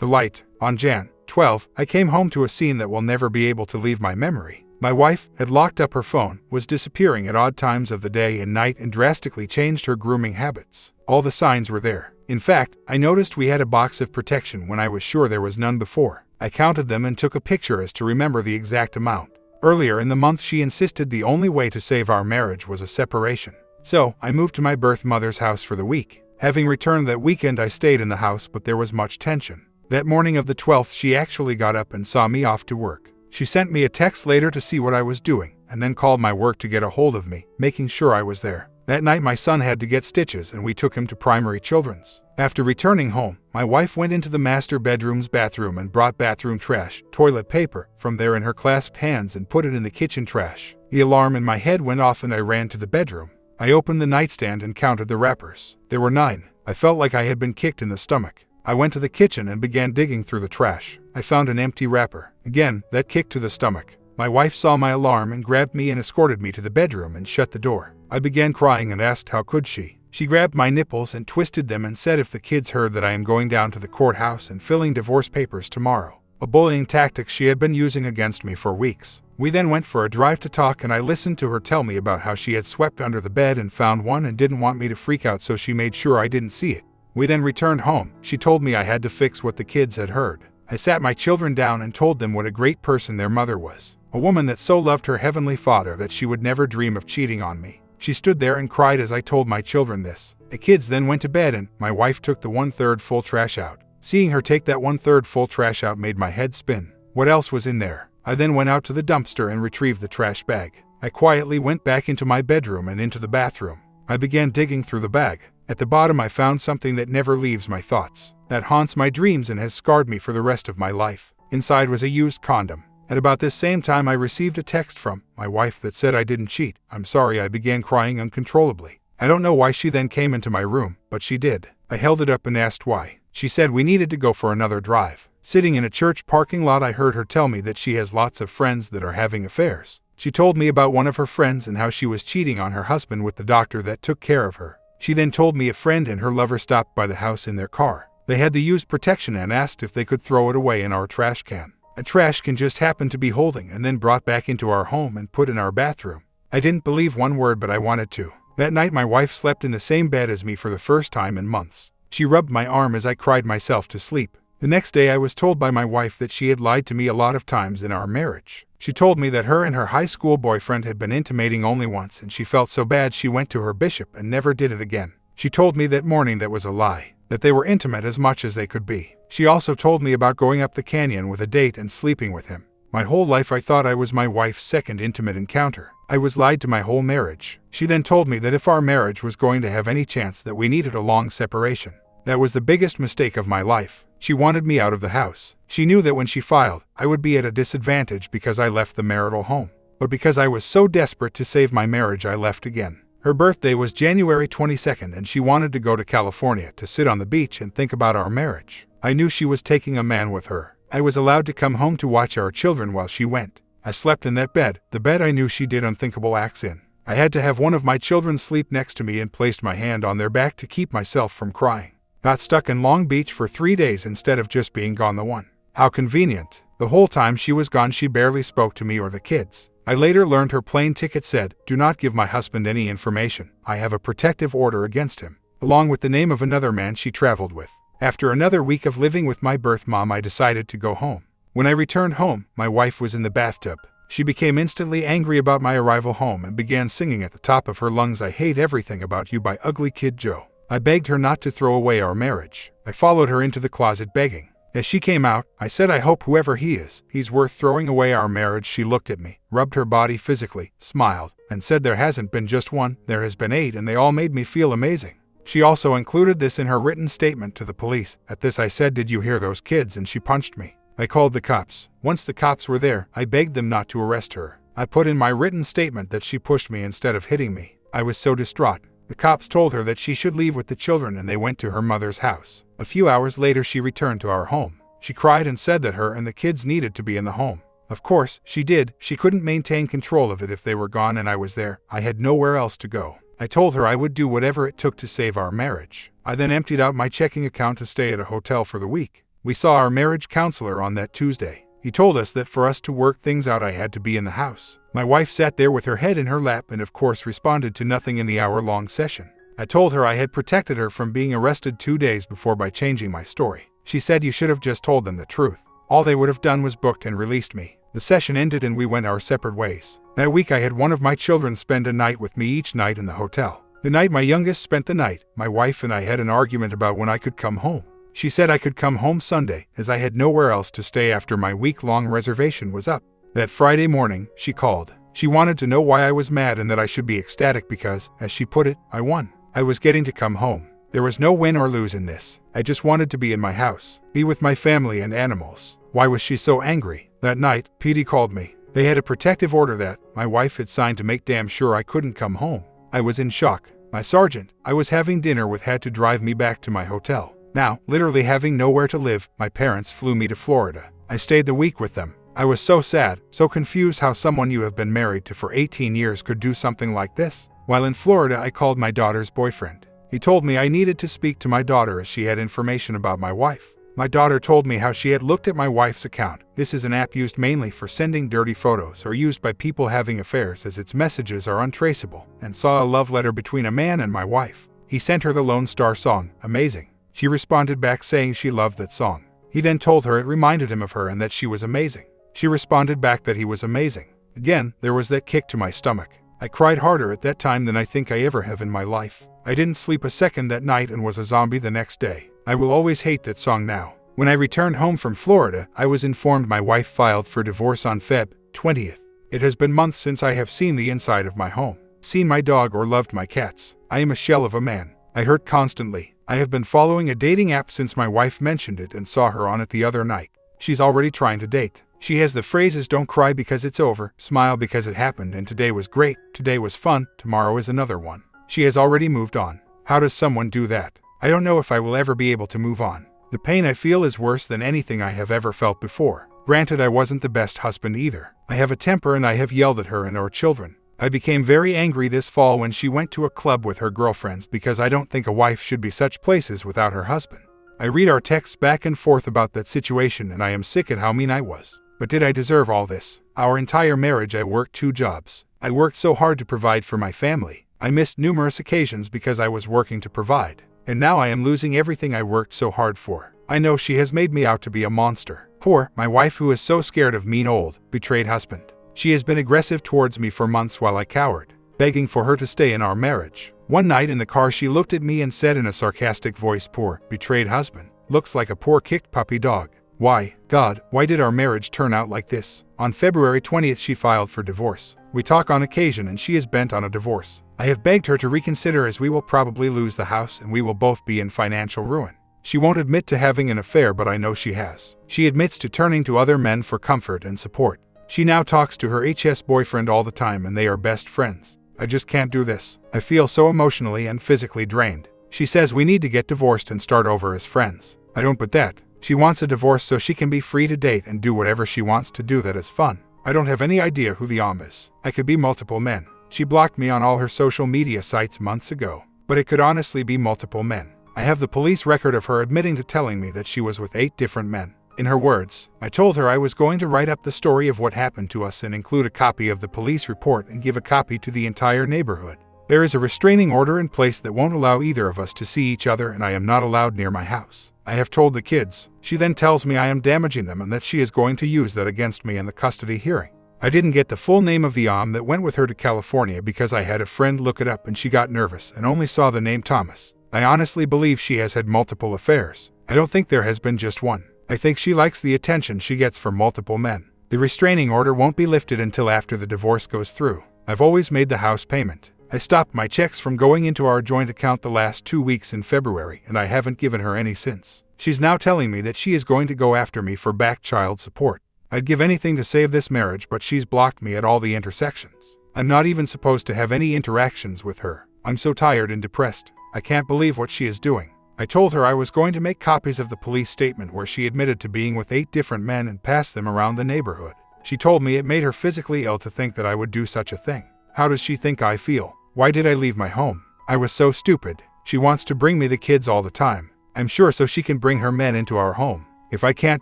The light. On Jan. 12, I came home to a scene that will never be able to leave my memory. My wife had locked up her phone, was disappearing at odd times of the day and night, and drastically changed her grooming habits. All the signs were there. In fact, I noticed we had a box of protection when I was sure there was none before. I counted them and took a picture as to remember the exact amount. Earlier in the month she insisted the only way to save our marriage was a separation. So, I moved to my birth mother's house for the week. Having returned that weekend, I stayed in the house, but there was much tension. That morning of the 12th, she actually got up and saw me off to work. She sent me a text later to see what I was doing, and then called my work to get a hold of me, making sure I was there. That night my son had to get stitches and we took him to primary children's. After returning home, my wife went into the master bedroom's bathroom and brought bathroom trash, toilet paper, from there in her clasped hands and put it in the kitchen trash. The alarm in my head went off and I ran to the bedroom. I opened the nightstand and counted the wrappers. There were 9. I felt like I had been kicked in the stomach. I went to the kitchen and began digging through the trash. I found an empty wrapper. Again, that kick to the stomach. My wife saw my alarm and grabbed me and escorted me to the bedroom and shut the door. I began crying and asked how could she. She grabbed my nipples and twisted them and said if the kids heard that I am going down to the courthouse and filling divorce papers tomorrow. A bullying tactic she had been using against me for weeks. We then went for a drive to talk and I listened to her tell me about how she had swept under the bed and found one and didn't want me to freak out, so she made sure I didn't see it. We then returned home. She told me I had to fix what the kids had heard. I sat my children down and told them what a great person their mother was. A woman that so loved her heavenly Father that she would never dream of cheating on me. She stood there and cried as I told my children this. The kids then went to bed and my wife took the 1/3 full trash out. Seeing her take that 1/3 full trash out made my head spin. What else was in there? I then went out to the dumpster and retrieved the trash bag. I quietly went back into my bedroom and into the bathroom. I began digging through the bag. At the bottom I found something that never leaves my thoughts, that haunts my dreams and has scarred me for the rest of my life. Inside was a used condom. At about this same time I received a text from my wife that said I didn't cheat. I'm sorry. I began crying uncontrollably. I don't know why she then came into my room, but she did. I held it up and asked why. She said we needed to go for another drive. Sitting in a church parking lot, I heard her tell me that she has lots of friends that are having affairs. She told me about one of her friends and how she was cheating on her husband with the doctor that took care of her. She then told me a friend and her lover stopped by the house in their car. They had the used protection and asked if they could throw it away in our trash can. A trash can just happened to be holding and then brought back into our home and put in our bathroom. I didn't believe one word, but I wanted to. That night my wife slept in the same bed as me for the first time in months. She rubbed my arm as I cried myself to sleep. The next day I was told by my wife that she had lied to me a lot of times in our marriage. She told me that her and her high school boyfriend had been intimating only once and she felt so bad she went to her bishop and never did it again. She told me that morning that was a lie, that they were intimate as much as they could be. She also told me about going up the canyon with a date and sleeping with him. My whole life I thought I was my wife's second intimate encounter. I was lied to my whole marriage. She then told me that if our marriage was going to have any chance that we needed a long separation. That was the biggest mistake of my life. She wanted me out of the house. She knew that when she filed, I would be at a disadvantage because I left the marital home. But because I was so desperate to save my marriage, I left again. Her birthday was January 22nd and she wanted to go to California to sit on the beach and think about our marriage. I knew she was taking a man with her. I was allowed to come home to watch our children while she went. I slept in that bed, the bed I knew she did unthinkable acts in. I had to have one of my children sleep next to me and placed my hand on their back to keep myself from crying. Got stuck in Long Beach for 3 days instead of just being gone the one. How convenient. The whole time she was gone she barely spoke to me or the kids. I later learned her plane ticket said, "Do not give my husband any information. I have a protective order against him," along with the name of another man she traveled with. After another week of living with my birth mom, I decided to go home. When I returned home, my wife was in the bathtub. She became instantly angry about my arrival home and began singing at the top of her lungs, "I hate everything about you" by Ugly Kid Joe. I begged her not to throw away our marriage. I followed her into the closet begging. As she came out, I said, "I hope whoever he is, he's worth throwing away our marriage." She looked at me, rubbed her body physically, smiled, and said, "There hasn't been just one, there has been 8 and they all made me feel amazing." She also included this in her written statement to the police. At this I said, "Did you hear those kids?" and she punched me. I called the cops. Once the cops were there, I begged them not to arrest her. I put in my written statement that she pushed me instead of hitting me. I was so distraught. The cops told her that she should leave with the children and they went to her mother's house. A few hours later she returned to our home. She cried and said that her and the kids needed to be in the home. Of course, she did. She couldn't maintain control of it if they were gone and I was there. I had nowhere else to go. I told her I would do whatever it took to save our marriage. I then emptied out my checking account to stay at a hotel for the week. We saw our marriage counselor on that Tuesday. He told us that for us to work things out I had to be in the house. My wife sat there with her head in her lap and of course responded to nothing in the hour-long session. I told her I had protected her from being arrested 2 days before by changing my story. She said you should have just told them the truth. All they would have done was booked and released me. The session ended and we went our separate ways. That week I had one of my children spend a night with me each night in the hotel. The night my youngest spent the night, my wife and I had an argument about when I could come home. She said I could come home Sunday, as I had nowhere else to stay after my week-long reservation was up. That Friday morning, she called. She wanted to know why I was mad and that I should be ecstatic because, as she put it, I won. I was getting to come home. There was no win or lose in this. I just wanted to be in my house, be with my family and animals. Why was she so angry? That night, PD called me. They had a protective order that my wife had signed to make damn sure I couldn't come home. I was in shock. My sergeant I was having dinner with had to drive me back to my hotel. Now, literally having nowhere to live, my parents flew me to Florida. I stayed the week with them. I was so sad, so confused how someone you have been married to for 18 years could do something like this. While in Florida, I called my daughter's boyfriend. He told me I needed to speak to my daughter as she had information about my wife. My daughter told me how she had looked at my wife's account. This is an app used mainly for sending dirty photos or used by people having affairs as its messages are untraceable, and saw a love letter between a man and my wife. He sent her the Lone Star song, Amazing. She responded back saying she loved that song. He then told her it reminded him of her and that she was amazing. She responded back that he was amazing. Again, there was that kick to my stomach. I cried harder at that time than I think I ever have in my life. I didn't sleep a second that night and was a zombie the next day. I will always hate that song now. When I returned home from Florida, I was informed my wife filed for divorce on Feb 20th. It has been months since I have seen the inside of my home, seen my dog or loved my cats. I am a shell of a man. I hurt constantly. I have been following a dating app since my wife mentioned it and saw her on it the other night. She's already trying to date. She has the phrases don't cry because it's over, smile because it happened, and today was great, today was fun, tomorrow is another one. She has already moved on. How does someone do that? I don't know if I will ever be able to move on. The pain I feel is worse than anything I have ever felt before. Granted, I wasn't the best husband either. I have a temper and I have yelled at her and our children. I became very angry this fall when she went to a club with her girlfriends because I don't think a wife should be such places without her husband. I read our texts back and forth about that situation and I am sick at how mean I was. But did I deserve all this? Our entire marriage I worked 2 jobs. I worked so hard to provide for my family. I missed numerous occasions because I was working to provide. And now I am losing everything I worked so hard for. I know she has made me out to be a monster. Poor, my wife who is so scared of mean old, betrayed husband. She has been aggressive towards me for months while I cowered, begging for her to stay in our marriage. One night in the car she looked at me and said in a sarcastic voice, poor, betrayed husband, looks like a poor kicked puppy dog. Why, God, why did our marriage turn out like this? On February 20th she filed for divorce. We talk on occasion and she is bent on a divorce. I have begged her to reconsider as we will probably lose the house and we will both be in financial ruin. She won't admit to having an affair, but I know she has. She admits to turning to other men for comfort and support. She now talks to her HS boyfriend all the time and they are best friends. I just can't do this. I feel so emotionally and physically drained. She says we need to get divorced and start over as friends. I don't but that. She wants a divorce so she can be free to date and do whatever she wants to do that is fun. I don't have any idea who the is. I could be multiple men. She blocked me on all her social media sites months ago. But it could honestly be multiple men. I have the police record of her admitting to telling me that she was with 8 different men. In her words, I told her I was going to write up the story of what happened to us and include a copy of the police report and give a copy to the entire neighborhood. There is a restraining order in place that won't allow either of us to see each other and I am not allowed near my house. I have told the kids. She then tells me I am damaging them and that she is going to use that against me in the custody hearing. I didn't get the full name of the that went with her to California because I had a friend look it up and she got nervous and only saw the name Thomas. I honestly believe she has had multiple affairs. I don't think there has been just one. I think she likes the attention she gets from multiple men. The restraining order won't be lifted until after the divorce goes through. I've always made the house payment. I stopped my checks from going into our joint account the last 2 weeks in February and I haven't given her any since. She's now telling me that she is going to go after me for back child support. I'd give anything to save this marriage, but she's blocked me at all the intersections. I'm not even supposed to have any interactions with her. I'm so tired and depressed. I can't believe what she is doing. I told her I was going to make copies of the police statement where she admitted to being with 8 different men and pass them around the neighborhood. She told me it made her physically ill to think that I would do such a thing. How does she think I feel? Why did I leave my home? I was so stupid. She wants to bring me the kids all the time. I'm sure so she can bring her men into our home. If I can't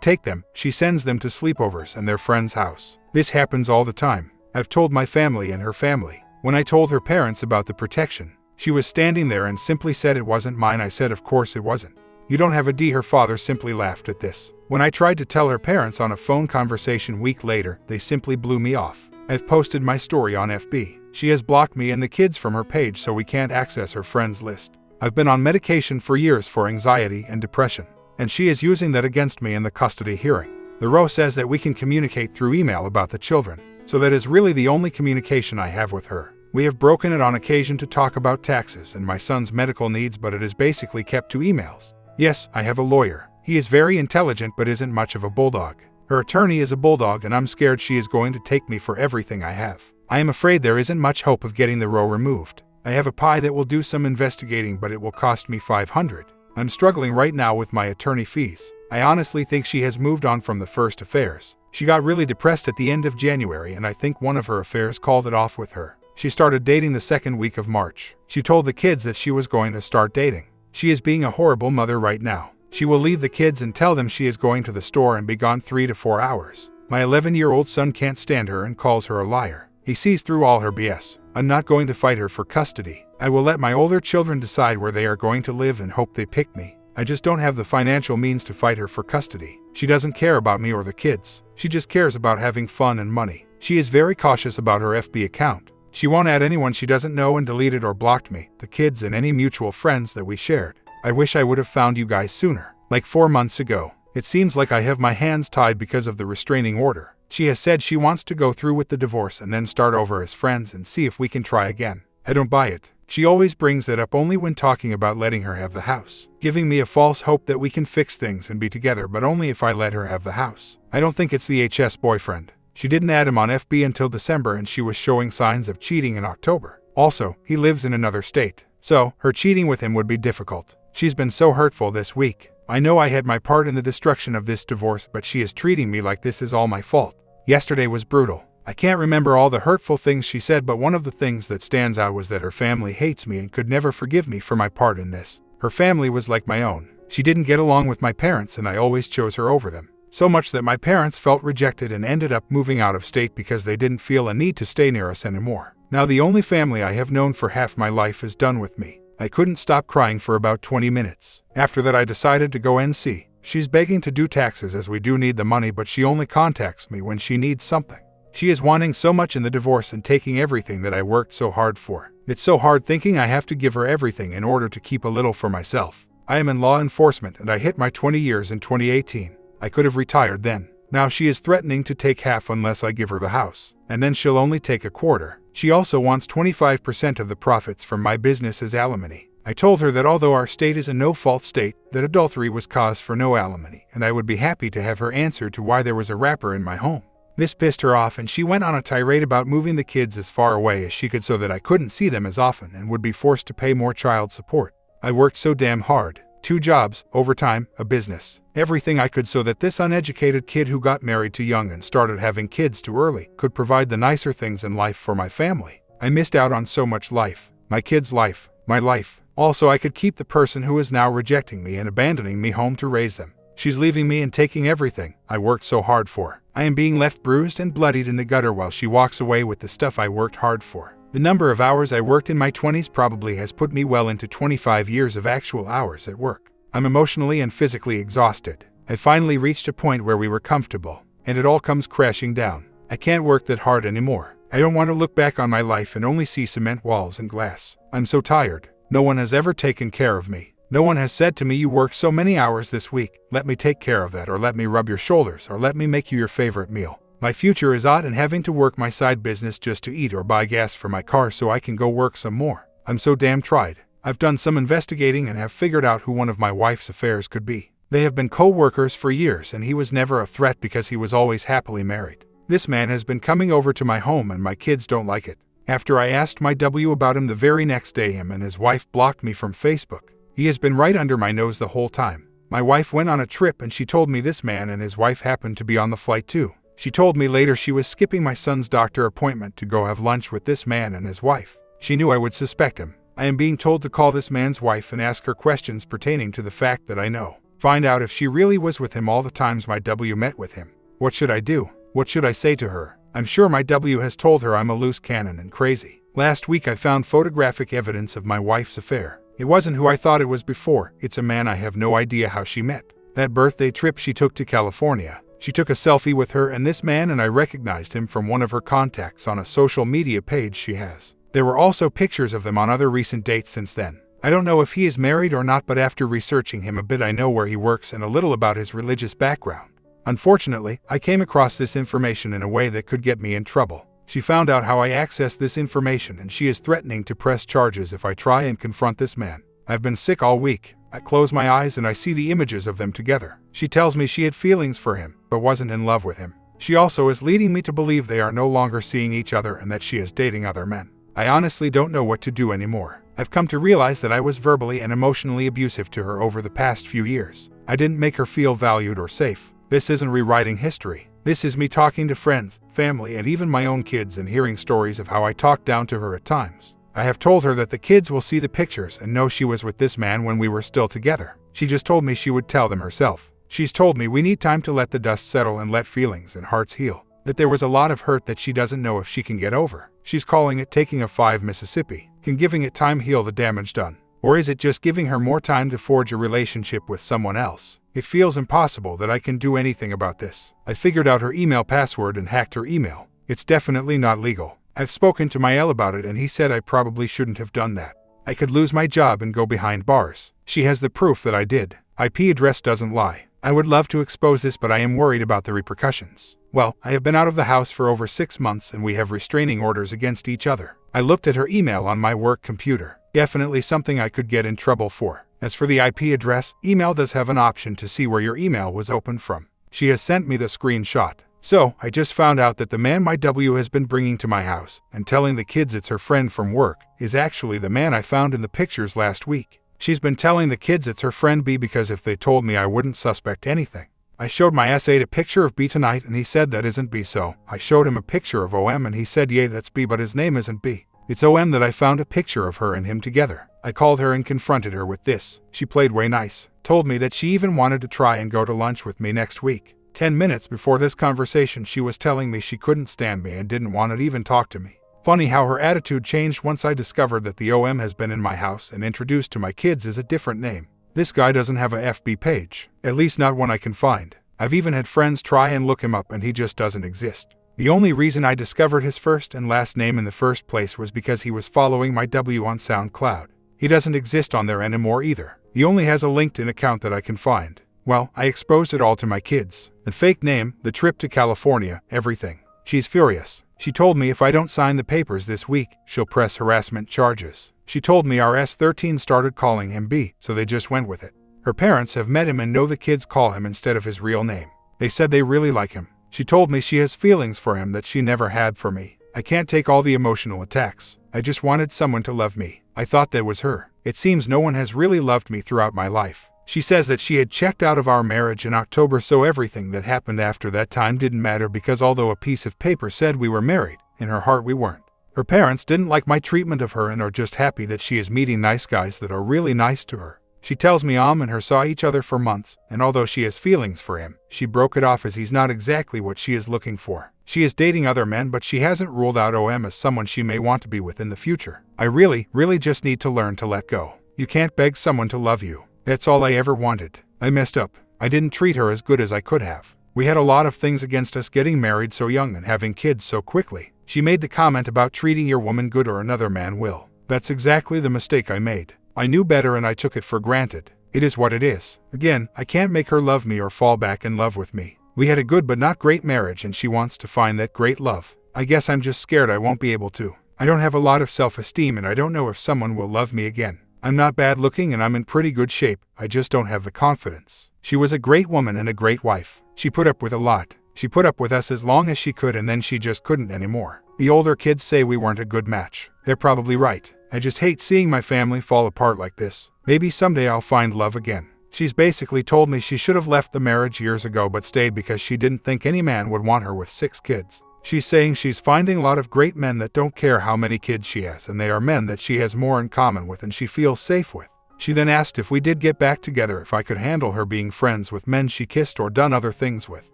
take them, she sends them to sleepovers and their friend's house. This happens all the time. I've told my family and her family. When I told her parents about the protection, she was standing there and simply said it wasn't mine. I said of course it wasn't. You don't have a D. Her father simply laughed at this. When I tried to tell her parents on a phone conversation a week later, they simply blew me off. I've posted my story on FB. She has blocked me and the kids from her page so we can't access her friends list. I've been on medication for years for anxiety and depression, and she is using that against me in the custody hearing. The row says that we can communicate through email about the children, so that is really the only communication I have with her. We have broken it on occasion to talk about taxes and my son's medical needs, but it is basically kept to emails. Yes, I have a lawyer. He is very intelligent but isn't much of a bulldog. Her attorney is a bulldog and I'm scared she is going to take me for everything I have. I am afraid there isn't much hope of getting the row removed. I have a pie that will do some investigating, but it will cost me $500. I'm struggling right now with my attorney fees. I honestly think she has moved on from the first affairs. She got really depressed at the end of January and I think one of her affairs called it off with her. She started dating the second week of March. She told the kids that she was going to start dating. She is being a horrible mother right now. She will leave the kids and tell them she is going to the store and be gone 3 to 4 hours. My 11-year-old son can't stand her and calls her a liar. He sees through all her BS. I'm not going to fight her for custody. I will let my older children decide where they are going to live and hope they pick me. I just don't have the financial means to fight her for custody. She doesn't care about me or the kids. She just cares about having fun and money. She is very cautious about her FB account. She won't add anyone she doesn't know and deleted or blocked me, the kids and any mutual friends that we shared. I wish I would have found you guys sooner, like 4 months ago. It seems like I have my hands tied because of the restraining order. She has said she wants to go through with the divorce and then start over as friends and see if we can try again. I don't buy it. She always brings that up only when talking about letting her have the house, giving me a false hope that we can fix things and be together, but only if I let her have the house. I don't think it's the HS boyfriend. She didn't add him on FB until December and she was showing signs of cheating in October. Also, he lives in another state, so her cheating with him would be difficult. She's been so hurtful this week. I know I had my part in the destruction of this divorce, but she is treating me like this is all my fault. Yesterday was brutal. I can't remember all the hurtful things she said, but one of the things that stands out was that her family hates me and could never forgive me for my part in this. Her family was like my own. She didn't get along with my parents and I always chose her over them. So much that my parents felt rejected and ended up moving out of state because they didn't feel a need to stay near us anymore. Now the only family I have known for half my life is done with me. I couldn't stop crying for about 20 minutes. After that I decided to go NC. She's begging to do taxes as we do need the money, but she only contacts me when she needs something. She is wanting so much in the divorce and taking everything that I worked so hard for. It's so hard thinking I have to give her everything in order to keep a little for myself. I am in law enforcement and I hit my 20 years in 2018. I could have retired then. Now she is threatening to take half unless I give her the house, and then she'll only take a quarter. She also wants 25% of the profits from my business as alimony. I told her that although our state is a no-fault state, that adultery was cause for no alimony, and I would be happy to have her answer to why there was a rapper in my home. This pissed her off and she went on a tirade about moving the kids as far away as she could so that I couldn't see them as often and would be forced to pay more child support. I worked so damn hard. 2 jobs, overtime, a business, everything I could so that this uneducated kid who got married too young and started having kids too early could provide the nicer things in life for my family. I missed out on so much life. My kid's life, my life. Also, I could keep the person who is now rejecting me and abandoning me home to raise them. She's leaving me and taking everything I worked so hard for. I am being left bruised and bloodied in the gutter while she walks away with the stuff I worked hard for. The number of hours I worked in my 20s probably has put me well into 25 years of actual hours at work. I'm emotionally and physically exhausted. I finally reached a point where we were comfortable, and it all comes crashing down. I can't work that hard anymore. I don't want to look back on my life and only see cement walls and glass. I'm so tired. No one has ever taken care of me. No one has said to me, you worked so many hours this week, let me take care of that, or let me rub your shoulders, or let me make you your favorite meal. My future is odd and having to work my side business just to eat or buy gas for my car so I can go work some more. I'm so damn tried. I've done some investigating and have figured out who one of my wife's affairs could be. They have been co-workers for years and he was never a threat because he was always happily married. This man has been coming over to my home and my kids don't like it. After I asked my W about him the very next day, him and his wife blocked me from Facebook. He has been right under my nose the whole time. My wife went on a trip and she told me this man and his wife happened to be on the flight too. She told me later she was skipping my son's doctor appointment to go have lunch with this man and his wife. She knew I would suspect him. I am being told to call this man's wife and ask her questions pertaining to the fact that I know. Find out if she really was with him all the times my W met with him. What should I do? What should I say to her? I'm sure my W has told her I'm a loose cannon and crazy. Last week I found photographic evidence of my wife's affair. It wasn't who I thought it was before. It's a man I have no idea how she met. That birthday trip she took to California. She took a selfie with her and this man, and I recognized him from one of her contacts on a social media page she has. There were also pictures of them on other recent dates since then. I don't know if he is married or not, but after researching him a bit I know where he works and a little about his religious background. Unfortunately, I came across this information in a way that could get me in trouble. She found out how I accessed this information and she is threatening to press charges if I try and confront this man. I've been sick all week. I close my eyes and I see the images of them together. She tells me she had feelings for him, but wasn't in love with him. She also is leading me to believe they are no longer seeing each other and that she is dating other men. I honestly don't know what to do anymore. I've come to realize that I was verbally and emotionally abusive to her over the past few years. I didn't make her feel valued or safe. This isn't rewriting history. This is me talking to friends, family, and even my own kids and hearing stories of how I talked down to her at times. I have told her that the kids will see the pictures and know she was with this man when we were still together. She just told me she would tell them herself. She's told me we need time to let the dust settle and let feelings and hearts heal. That there was a lot of hurt that she doesn't know if she can get over. She's calling it taking a 5 Mississippi. Can giving it time heal the damage done? Or is it just giving her more time to forge a relationship with someone else? It feels impossible that I can do anything about this. I figured out her email password and hacked her email. It's definitely not legal. I've spoken to my L about it and he said I probably shouldn't have done that. I could lose my job and go behind bars. She has the proof that I did. IP address doesn't lie. I would love to expose this, but I am worried about the repercussions. Well, I have been out of the house for over 6 months and we have restraining orders against each other. I looked at her email on my work computer. Definitely something I could get in trouble for. As for the IP address, email does have an option to see where your email was opened from. She has sent me the screenshot. So, I just found out that the man my W has been bringing to my house and telling the kids it's her friend from work is actually the man I found in the pictures last week. She's been telling the kids it's her friend B because if they told me I wouldn't suspect anything. I showed my S8 a picture of B tonight and he said that isn't B, so I showed him a picture of OM and he said yeah, that's B, but his name isn't B. It's OM that I found a picture of her and him together. I called her and confronted her with this. She played way nice, told me that she even wanted to try and go to lunch with me next week. 10 minutes before this conversation she was telling me she couldn't stand me and didn't want to even talk to me. Funny how her attitude changed once I discovered that the OM has been in my house and introduced to my kids as a different name. This guy doesn't have a FB page, at least not one I can find. I've even had friends try and look him up and he just doesn't exist. The only reason I discovered his first and last name in the first place was because he was following my W on SoundCloud. He doesn't exist on there anymore either. He only has a LinkedIn account that I can find. Well, I exposed it all to my kids. The fake name, the trip to California, everything. She's furious. She told me if I don't sign the papers this week, she'll press harassment charges. She told me our S13 started calling him B, so they just went with it. Her parents have met him and know the kids call him instead of his real name. They said they really like him. She told me she has feelings for him that she never had for me. I can't take all the emotional attacks. I just wanted someone to love me. I thought that was her. It seems no one has really loved me throughout my life. She says that she had checked out of our marriage in October, so everything that happened after that time didn't matter because although a piece of paper said we were married, in her heart we weren't. Her parents didn't like my treatment of her and are just happy that she is meeting nice guys that are really nice to her. She tells me and her saw each other for months, and although she has feelings for him, she broke it off as he's not exactly what she is looking for. She is dating other men, but she hasn't ruled out OM as someone she may want to be with in the future. I really just need to learn to let go. You can't beg someone to love you. That's all I ever wanted. I messed up. I didn't treat her as good as I could have. We had a lot of things against us getting married so young and having kids so quickly. She made the comment about treating your woman good or another man will. That's exactly the mistake I made. I knew better and I took it for granted. It is what it is. Again, I can't make her love me or fall back in love with me. We had a good but not great marriage and she wants to find that great love. I guess I'm just scared I won't be able to. I don't have a lot of self-esteem and I don't know if someone will love me again. I'm not bad looking and I'm in pretty good shape. I just don't have the confidence. She was a great woman and a great wife. She put up with a lot. She put up with us as long as she could and then she just couldn't anymore. The older kids say we weren't a good match. They're probably right. I just hate seeing my family fall apart like this. Maybe someday I'll find love again. She's basically told me she should have left the marriage years ago but stayed because she didn't think any man would want her with 6 kids. She's saying she's finding a lot of great men that don't care how many kids she has and they are men that she has more in common with and she feels safe with. She then asked if we did get back together if I could handle her being friends with men she kissed or done other things with.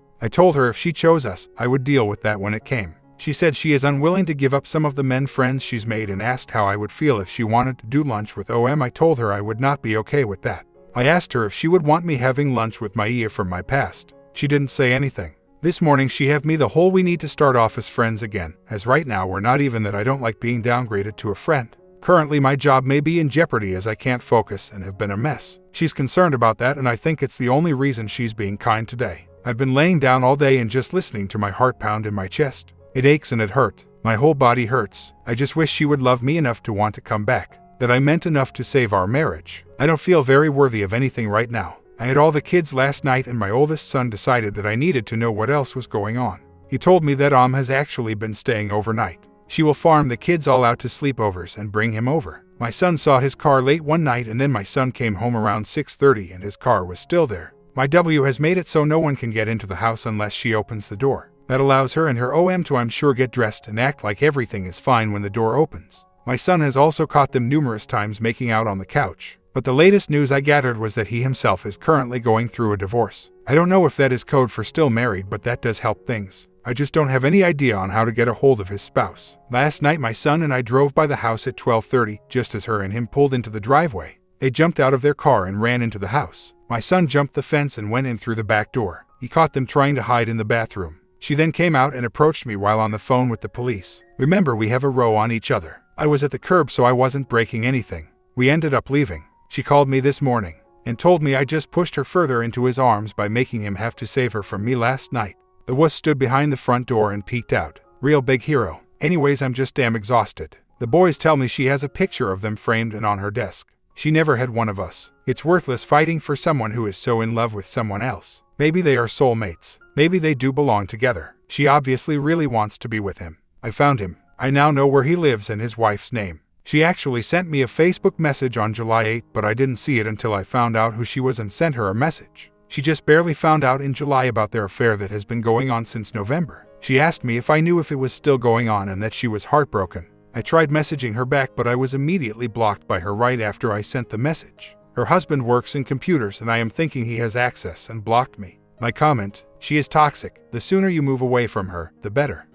I told her if she chose us, I would deal with that when it came. She said she is unwilling to give up some of the men friends she's made and asked how I would feel if she wanted to do lunch with OM. I told her I would not be okay with that. I asked her if she would want me having lunch with my Ia from my past. She didn't say anything. This morning she have me the whole we need to start off as friends again, as right now we're not even that. I don't like being downgraded to a friend. Currently my job may be in jeopardy as I can't focus and have been a mess. She's concerned about that and I think it's the only reason she's being kind today. I've been laying down all day and just listening to my heart pound in my chest. It aches and it hurt. My whole body hurts. I just wish she would love me enough to want to come back. That I meant enough to save our marriage. I don't feel very worthy of anything right now. I had all the kids last night and my oldest son decided that I needed to know what else was going on. He told me that has actually been staying overnight. She will farm the kids all out to sleepovers and bring him over. My son saw his car late one night and then my son came home around 6:30 and his car was still there. My W has made it so no one can get into the house unless she opens the door. That allows her and her OM to, I'm sure, get dressed and act like everything is fine when the door opens. My son has also caught them numerous times making out on the couch. But the latest news I gathered was that he himself is currently going through a divorce. I don't know if that is code for still married, but that does help things. I just don't have any idea on how to get a hold of his spouse. Last night my son and I drove by the house at 12:30, just as her and him pulled into the driveway. They jumped out of their car and ran into the house. My son jumped the fence and went in through the back door. He caught them trying to hide in the bathroom. She then came out and approached me while on the phone with the police. Remember, we have a row on each other. I was at the curb so I wasn't breaking anything. We ended up leaving. She called me this morning and told me I just pushed her further into his arms by making him have to save her from me last night. The wuss stood behind the front door and peeked out. Real big hero. Anyways, I'm just damn exhausted. The boys tell me she has a picture of them framed and on her desk. She never had one of us. It's worthless fighting for someone who is so in love with someone else. Maybe they are soulmates. Maybe they do belong together. She obviously really wants to be with him. I found him. I now know where he lives and his wife's name. She actually sent me a Facebook message on July 8th, but I didn't see it until I found out who she was and sent her a message. She just barely found out in July about their affair that has been going on since November. She asked me if I knew if it was still going on and that she was heartbroken. I tried messaging her back, but I was immediately blocked by her right after I sent the message. Her husband works in computers and I am thinking he has access and blocked me. My comment: she is toxic. The sooner you move away from her, the better.